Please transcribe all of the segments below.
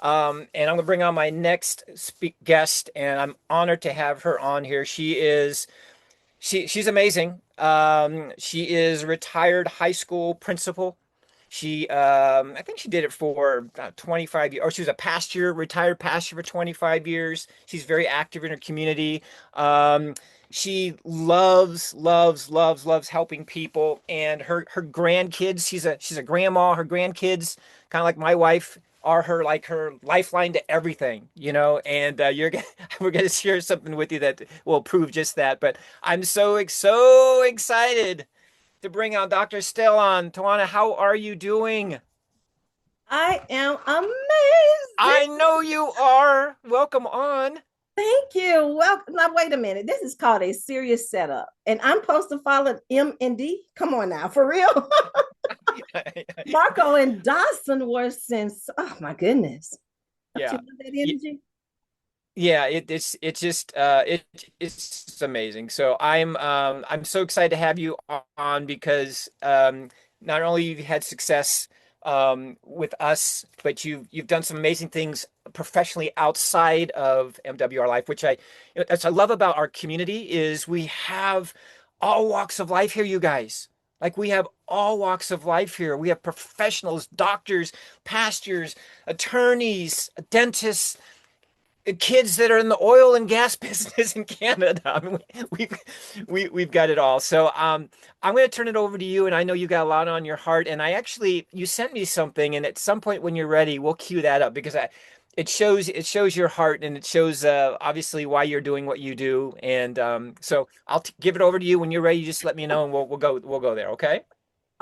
And I'm gonna bring on my next guest, and I'm honored to have her on here. She's amazing. She is a retired high school principal. I think she did it for about 25 years, or she was a retired pastor for 25 years. She's very active in her community. Um, she loves helping people, and her grandkids. She's a grandma. Her grandkids, kind of like my wife, are her lifeline to everything, And we're gonna share something with you that will prove just that. But I'm so excited to bring on Dr. Stellon. Tywanna, how are you doing? I am amazing. I know you are. Welcome on. Thank you. Well, now wait a minute. This is called a serious setup, and I'm supposed to follow M and D. Come on now, for real. Marco and Dawson were since. Oh my goodness! Don't you Yeah. love that energy? Yeah, it's just it's just amazing. So I'm so excited to have you on because not only you've had success with us, but you've done some amazing things professionally outside of MWR Life, which that's I love about our community is we have all walks of life here, you guys. Like we have all walks of life here. We have professionals, doctors, pastors, attorneys, dentists, kids that are in the oil and gas business in Canada. I mean, we've got it all. So I'm going to turn it over to you, and I know you got a lot on your heart. And you sent me something, and at some point when you're ready, we'll cue that up because it shows your heart, and it shows obviously why you're doing what you do. And so I'll give it over to you when you're ready. You just let me know, and we'll go there. Okay.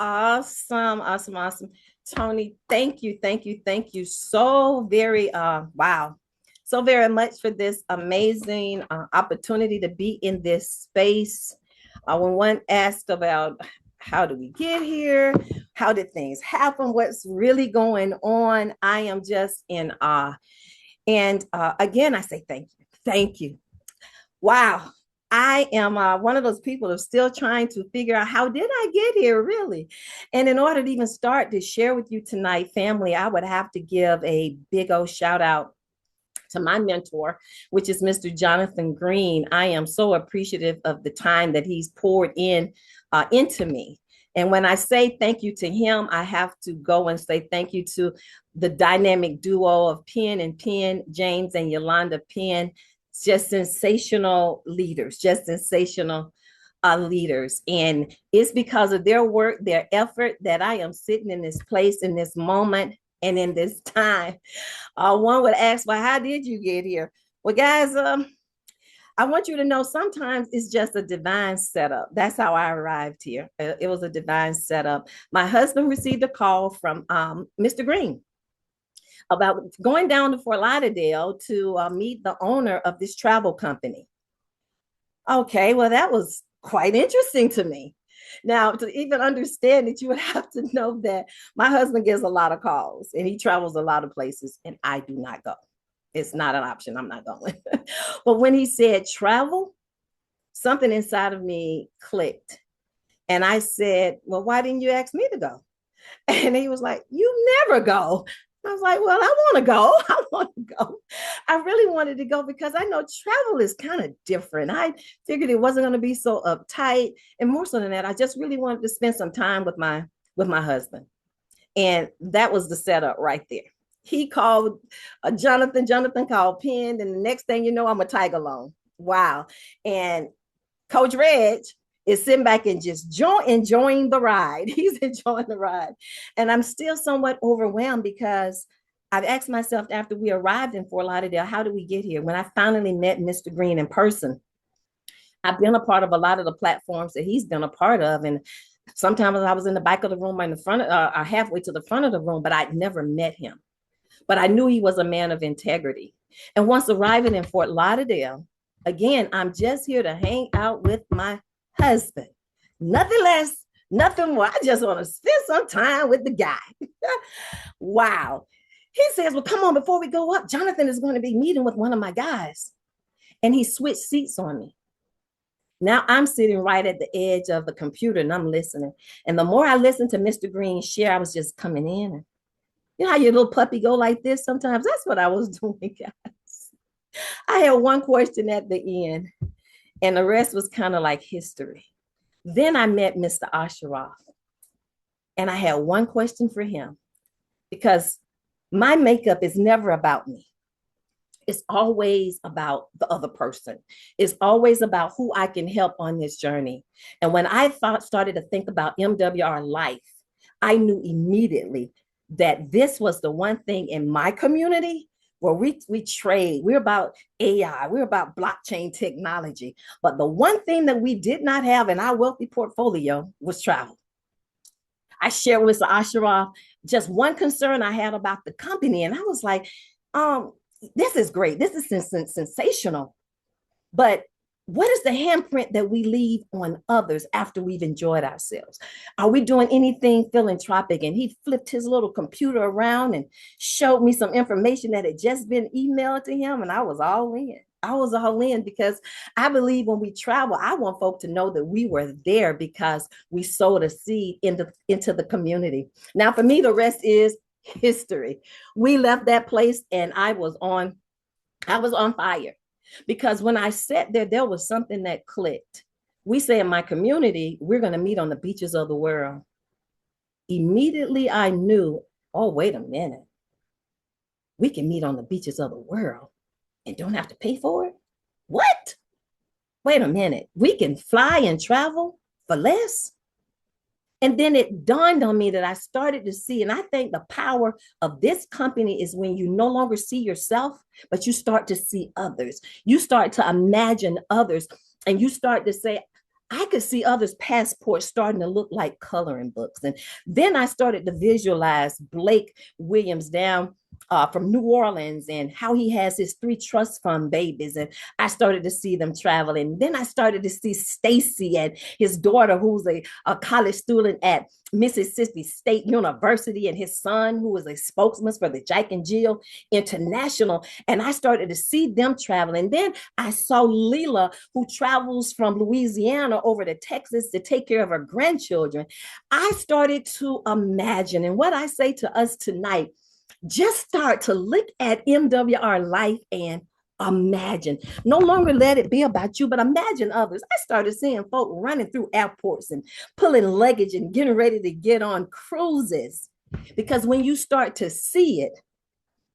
Awesome, awesome, awesome. Tony, thank you so very wow. So very much for this amazing opportunity to be in this space. When one asked about how do we get here, how did things happen, what's really going on, I am just in awe. And again, I say thank you. Thank you. Wow. I am one of those people who's still trying to figure out how did I get here, really? And in order to even start to share with you tonight, family, I would have to give a big old shout out to my mentor, which is Mr. Jonathan Green. I am so appreciative of the time that he's poured in into me. And when I say thank you to him, I have to go and say thank you to the dynamic duo of Penn and Penn, James and Yolanda Penn, just sensational leaders, just sensational leaders. And it's because of their work, their effort that I am sitting in this place in this moment and in this time. One would ask, well, how did you get here? Well, guys, I want you to know sometimes it's just a divine setup. That's how I arrived here. It was a divine setup. My husband received a call from Mr. Green about going down to Fort Lauderdale to meet the owner of this travel company. Okay, well, that was quite interesting to me. Now, to even understand it, you would have to know that my husband gets a lot of calls and he travels a lot of places, and I do not go. It's not an option. I'm not going. But when he said travel, something inside of me clicked. And I said, well, why didn't you ask me to go? And he was like, you never go. I was like, well, I want to go. I want to go. I really wanted to go because I know travel is kind of different. I figured it wasn't going to be so uptight. And more so than that, I just really wanted to spend some time with my husband. And that was the setup right there. He called Jonathan. Jonathan called Penn. And the next thing you know, I'm a tag along. Wow. And Coach Reg is sitting back and just enjoying the ride. He's enjoying the ride. And I'm still somewhat overwhelmed because I've asked myself after we arrived in Fort Lauderdale, how did we get here? When I finally met Mr. Green in person, I've been a part of a lot of the platforms that he's been a part of. And sometimes I was in the back of the room or in the front, halfway to the front of the room, but I'd never met him. But I knew he was a man of integrity. And once arriving in Fort Lauderdale, again, I'm just here to hang out with my husband. Nothing less, nothing more. I just want to spend some time with the guy. Wow. He says, well, come on, before we go up, Jonathan is going to be meeting with one of my guys. And he switched seats on me. Now I'm sitting right at the edge of the computer and I'm listening. And the more I listened to Mr. Green share, I was just coming in You know how your little puppy go like this sometimes? That's what I was doing, guys. I had one question at the end, and the rest was kind of like history. Then I met Mr. Ashraf, and I had one question for him because my makeup is never about me. It's always about the other person. It's always about who I can help on this journey. And when I started to think about MWR Life, I knew immediately that this was the one thing in my community where we trade. We're about AI. We're about blockchain technology. But the one thing that we did not have in our wealthy portfolio was travel. I shared with Mr. Ashraf just one concern I had about the company. And I was like, this is great. This is sensational. But what is the handprint that we leave on others after we've enjoyed ourselves? Are we doing anything philanthropic? And he flipped his little computer around and showed me some information that had just been emailed to him. And I was all in. I was all in because I believe when we travel, I want folk to know that we were there because we sowed a seed into the community. Now, for me, the rest is history. We left that place and I was on fire because when I sat there, there was something that clicked. We say in my community, we're going to meet on the beaches of the world. Immediately I knew, oh, wait a minute. We can meet on the beaches of the world and don't have to pay for it? What? Wait a minute. We can fly and travel for less? And then it dawned on me that I started to see, and I think the power of this company is when you no longer see yourself, but you start to see others. You start to imagine others, and you start to say, I could see others' passports starting to look like coloring books. And then I started to visualize Blake Williams down from New Orleans and how he has his 3 trust fund babies. And I started to see them traveling. Then I started to see Stacy and his daughter, who's a college student at Mississippi State University, and his son, who is a spokesman for the Jack and Jill International. And I started to see them traveling. Then I saw Leela, who travels from Louisiana over to Texas to take care of her grandchildren. I started to imagine, and what I say to us tonight, just start to look at MWR Life and imagine. No longer let it be about you, but imagine others. I started seeing folk running through airports and pulling luggage and getting ready to get on cruises. Because when you start to see it,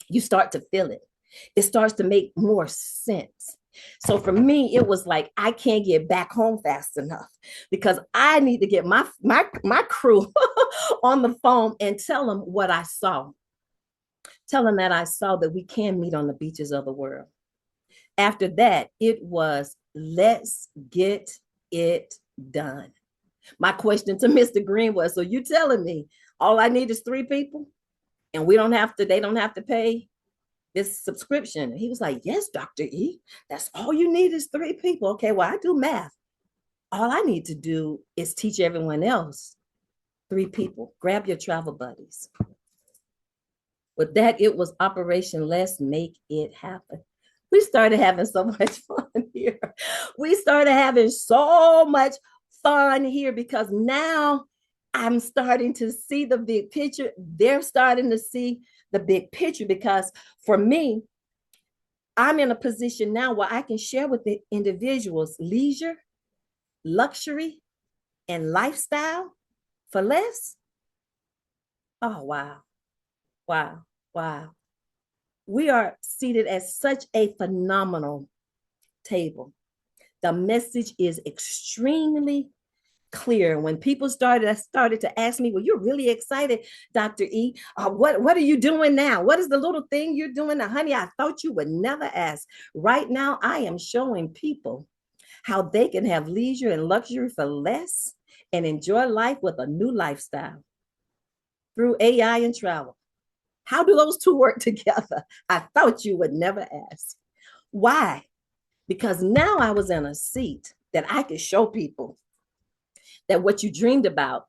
you start to feel it. It starts to make more sense. So for me, it was like, I can't get back home fast enough because I need to get my crew on the phone and tell them what I saw. Tell them that I saw that we can meet on the beaches of the world. After that, it was, let's get it done. My question to Mr. Green was, so you telling me all I need is 3 people and they don't have to pay this subscription? He was like, yes, Dr. E, that's all you need is 3 people. Okay, well, I do math. All I need to do is teach everyone else 3 people. Grab your travel buddies. With that, it was Operation Let's Make It Happen. We started having so much fun here. We started having so much fun here because now I'm starting to see the big picture. They're starting to see the big picture because for me, I'm in a position now where I can share with the individuals leisure, luxury, and lifestyle for less. Oh, wow. Wow. Wow. We are seated at such a phenomenal table. The message is extremely clear. When people started to ask me, well, you're really excited, Dr. E. What are you doing now? What is the little thing you're doing now? Honey, I thought you would never ask. Right now, I am showing people how they can have leisure and luxury for less and enjoy life with a new lifestyle through AI and travel. How do those 2 work together? I thought you would never ask. Why? Because now I was in a seat that I could show people that what you dreamed about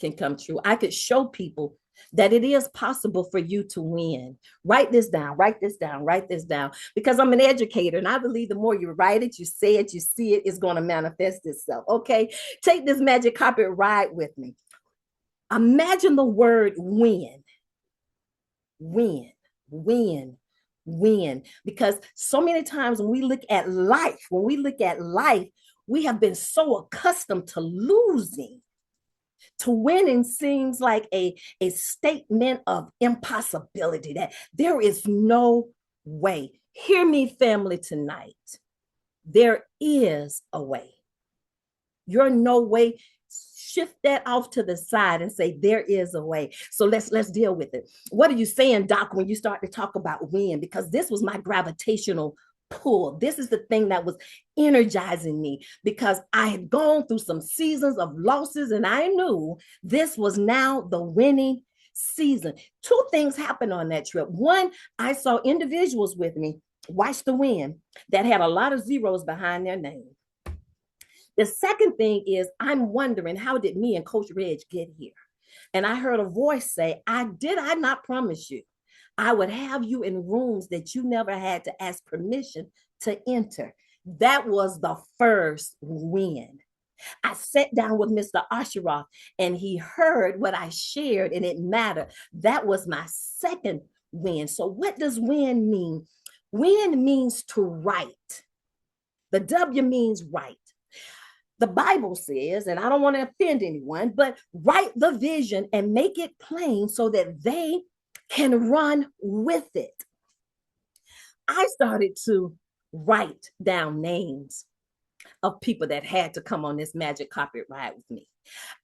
can come true. I could show people that it is possible for you to win. Write this down, write this down, write this down. Because I'm an educator and I believe the more you write it, you say it, you see it, it's going to manifest itself. Okay, take this magic carpet ride with me. Imagine the word win. win, win, win. Because so many times when we look at life, we have been so accustomed to losing. To winning seems like a statement of impossibility, that there is no way. Hear me, family, tonight. There is a way. You're no way. Shift that off to the side and say there is a way. So let's deal with it. What are you saying, Doc, when you start to talk about win? Because this was my gravitational pull. This is the thing that was energizing me, because I had gone through some seasons of losses and I knew this was now the winning season. Two things happened on that trip. One, I saw individuals with me watch the win that had a lot of zeros behind their name. The second thing is, I'm wondering, how did me and Coach Reg get here? And I heard a voice say, I not promise you I would have you in rooms that you never had to ask permission to enter. That was the first win. I sat down with Mr. Asheroff and he heard what I shared and it mattered. That was my second win. So what does win mean? Win means to write. The W means right. The Bible says, and I don't want to offend anyone, but write the vision and make it plain so that they can run with it. I started to write down names of people that had to come on this magic carpet ride with me.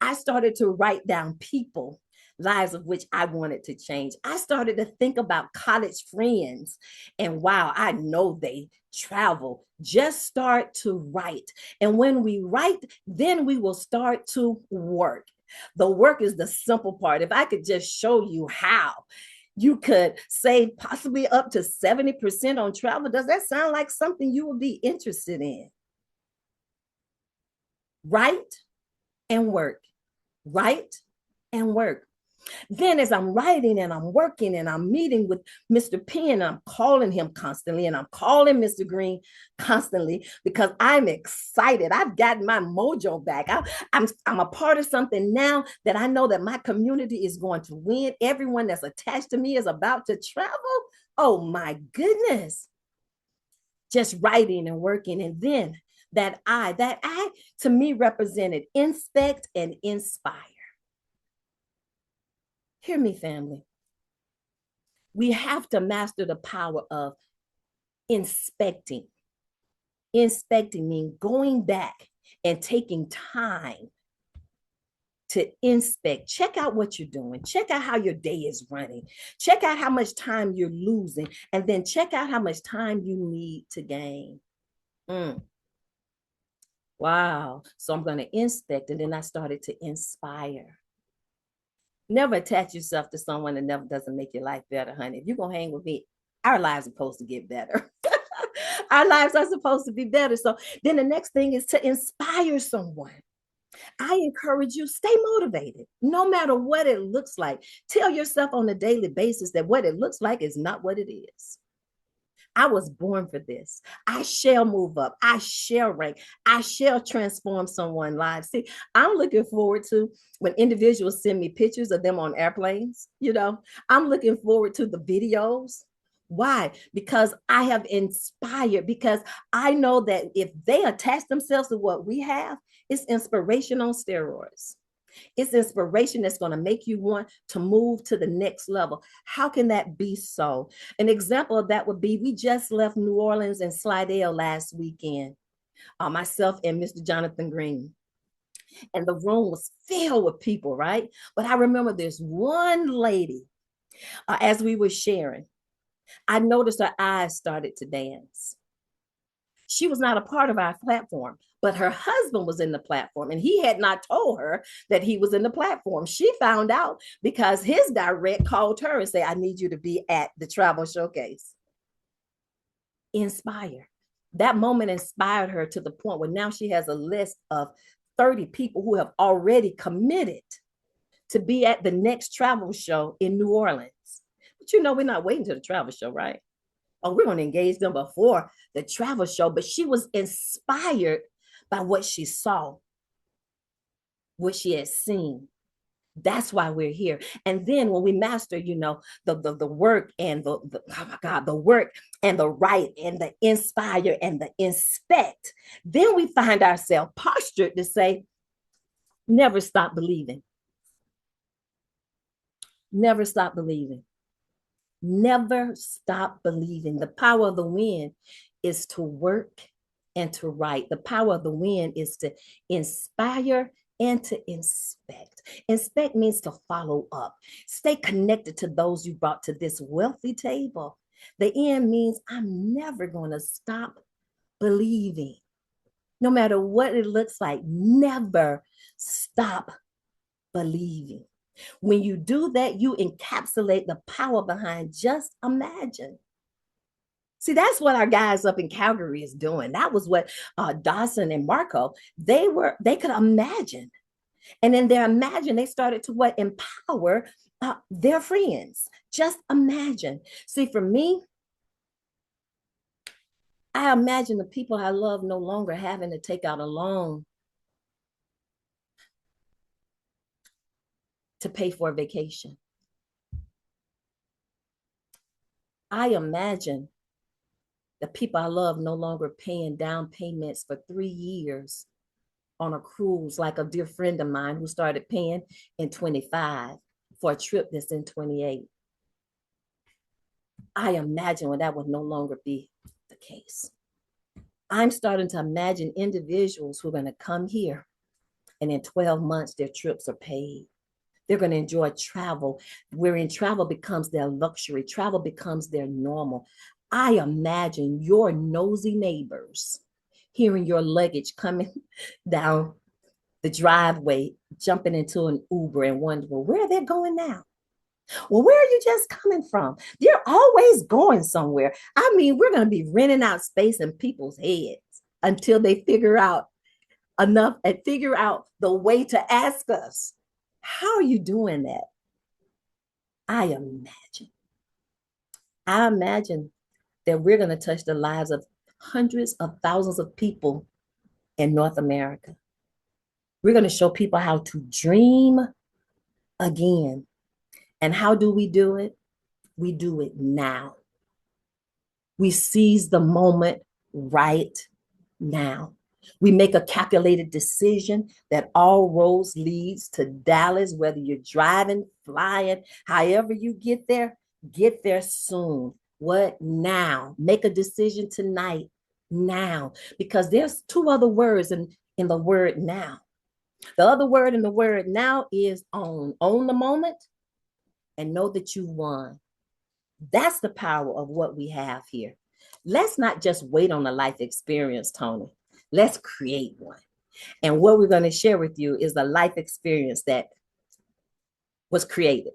I started to write down people, lives of which I wanted to change. I started to think about college friends, and wow, I know they travel. Just start to write. And when we write, then we will start to work. The work is the simple part. If I could just show you how you could save possibly up to 70% on travel, does that sound like something you would be interested in? Write and work, write and work. Then as I'm writing and I'm working and I'm meeting with Mr. P and I'm calling him constantly and I'm calling Mr. Green constantly because I'm excited. I've gotten my mojo back. I'm a part of something now that I know that my community is going to win. Everyone that's attached to me is about to travel. Oh my goodness. Just writing and working. And then that I to me represented inspect and inspire. Hear me, family. We have to master the power of inspecting. Inspecting means going back and taking time to inspect. Check out what you're doing. Check out how your day is running. Check out how much time you're losing. And then check out how much time you need to gain. Wow. So I'm going to inspect. And then I started to inspire. Never attach yourself to someone that never doesn't make your life better, honey. If you're going to hang with me, our lives are supposed to get better. Our lives are supposed to be better. So then the next thing is to inspire someone. I encourage you, stay motivated, no matter what it looks like. Tell yourself on a daily basis that what it looks like is not what it is. I was born for this. I shall move up. I shall rank. I shall transform someone's life. See, I'm looking forward to when individuals send me pictures of them on airplanes. I'm looking forward to the videos. Why? Because I have inspired, because I know that if they attach themselves to what we have, it's inspiration on steroids. It's inspiration that's going to make you want to move to the next level. How can that be so? An example of that would be, we just left New Orleans and Slidell last weekend, myself and Mr. Jonathan Green. And the room was filled with people, right? But I remember this one lady, as we were sharing, I noticed her eyes started to dance. She was not a part of our platform, but her husband was in the platform and he had not told her that he was in the platform. She found out because his direct called her and said, I need you to be at the travel showcase. Inspire. That moment inspired her to the point where now she has a list of 30 people who have already committed to be at the next travel show in New Orleans. But we're not waiting to the travel show, right? Oh, we're going to engage them before the travel show. But she was inspired by what she saw, what she had seen. That's why we're here. And then when we master, the work and the oh my God, the work and the right and the inspire and the inspect, then we find ourselves postured to say, never stop believing. Never stop believing. Never stop believing. The power of the wind is to work and to write. The power of the wind is to inspire and to inspect. Inspect means to follow up. Stay connected to those you brought to this wealthy table. The end means I'm never going to stop believing. No matter what it looks like, never stop believing. When you do that, you encapsulate the power behind just imagine. See, that's what our guys up in Calgary is doing. That was what Dawson and Marco, they could imagine. And in their imagine, they started to what? Empower their friends. Just imagine. See, for me, I imagine the people I love no longer having to take out a loan to pay for a vacation. I imagine the people I love no longer paying down payments for 3 years on a cruise, like a dear friend of mine who started paying in 25 for a trip that's in 28. I imagine when that would no longer be the case. I'm starting to imagine individuals who are going to come here and in 12 months, their trips are paid. They're going to enjoy travel, wherein travel becomes their luxury. Travel becomes their normal. I imagine your nosy neighbors hearing your luggage coming down the driveway, jumping into an Uber and wondering, well, where are they going now? Well, where are you just coming from? They're always going somewhere. I mean, we're going to be renting out space in people's heads until they figure out enough and figure out the way to ask us, how are you doing that? I imagine that we're going to touch the lives of hundreds of thousands of people in North America. We're going to show people how to dream again. And how do we do it? We do it now. We seize the moment right now. We make a calculated decision that all roads leads to Dallas, whether you're driving, flying, however you get there soon. What now? Make a decision tonight, now, because there's 2 other words in the word now. The other word in the word now is own. Own the moment and know that you won. That's the power of what we have here. Let's not just wait on a life experience, Tony. Let's create one. And what we're going to share with you is the life experience that was created.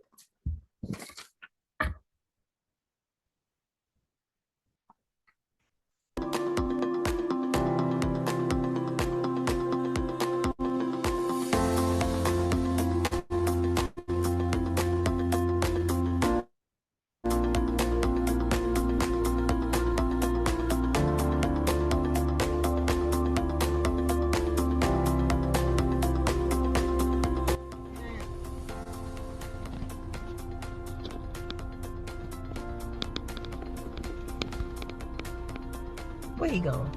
Where you going?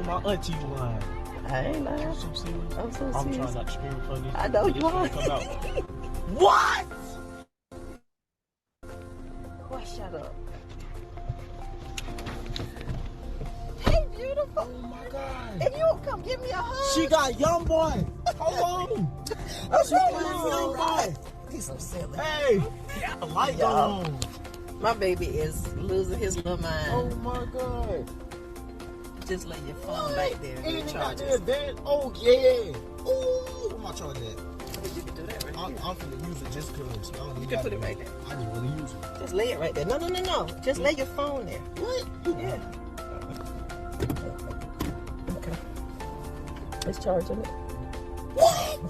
My auntie lying. I ain't lying. You so serious? I'm so serious. I'm trying not to scream in front of you. I know you are. What? Boy, shut up. Hey, beautiful. Oh my God. And you don't come give me a hug. She got young boy. Hold on. She got young boy. He's so silly. Hey. The light on. My baby is losing his little mind. Oh my God. Just lay your phone back there. Ain't got that. Oh yeah. Ooh. Where my charger at? You can do that right here. I'm finna use it just cause. You can put it right there. I just wanna use it. Just lay it right there. No. Just lay your phone there. What? Yeah. Okay. It's charging it. What?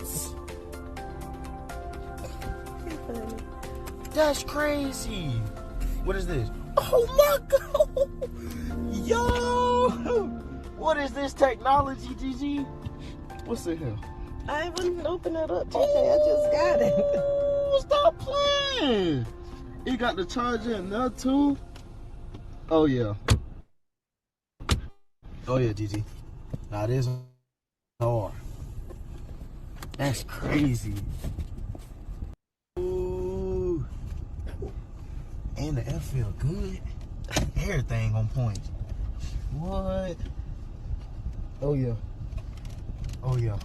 That's crazy. What is this? Oh my God. Yo. What is this technology, Gigi? What's in here? I wouldn't open it up, TJ. I just got it. Oh, stop playing. You got the charger in there too? Oh yeah. Oh yeah, Gigi. Now this is hard. That's crazy. Ooh. And the air feel good. Everything on point. What? Oh yeah. Oh yeah.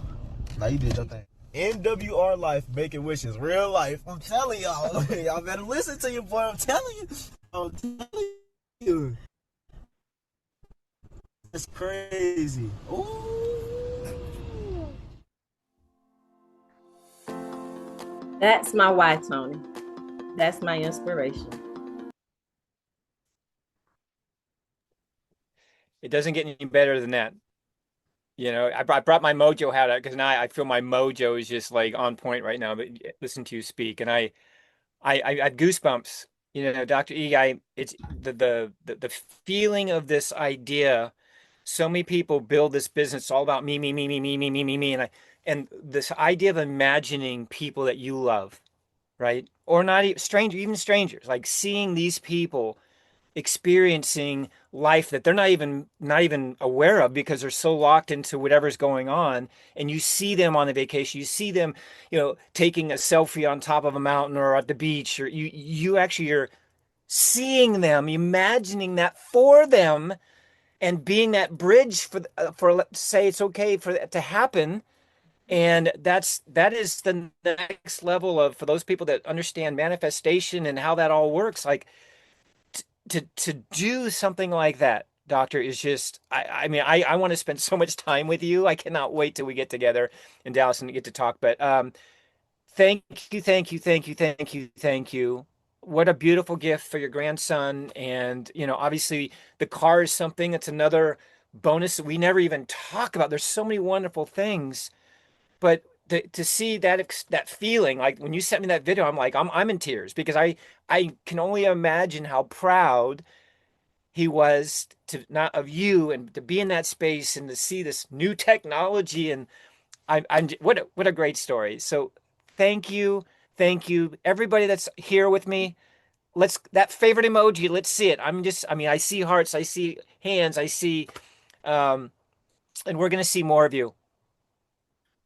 Now you did your thing. MWR Life, making wishes, real life. I'm telling y'all. Y'all better listen to your boy. I'm telling you. I'm telling you. That's crazy. Ooh. That's my why, Tony. That's my inspiration. It doesn't get any better than that. I brought my mojo hat out because now I feel my mojo is just like on point right now. But listen to you speak, and I had goosebumps. Dr. E, it's the feeling of this idea. So many people build this business it's all about me, me, me, me, me, me, me, me, me, and this idea of imagining people that you love, right? Or not even strangers, like seeing these people experiencing life that they're not even aware of because they're so locked into whatever's going on, and you see them on a vacation, you see them taking a selfie on top of a mountain or at the beach, or you actually are seeing them, imagining that for them, and being that bridge for let's say it's okay for that to happen. And that is the next level of, for those people that understand manifestation and how that all works, like to do something like that, doctor, is just I mean I want to spend so much time with you. I cannot wait till we get together in Dallas and get to talk. But thank you, thank you, thank you, thank you, thank you. What a beautiful gift for your grandson. And obviously the car is something that's another bonus that we never even talk about. There's so many wonderful things, but to see that feeling, like when you sent me that video, I'm in tears because I can only imagine how proud he was to not of you and to be in that space and to see this new technology. And I'm what a great story. So thank you everybody that's here with me. Let's that favorite emoji. Let's see it. I mean, I see hearts, I see hands, I see, and we're gonna see more of you.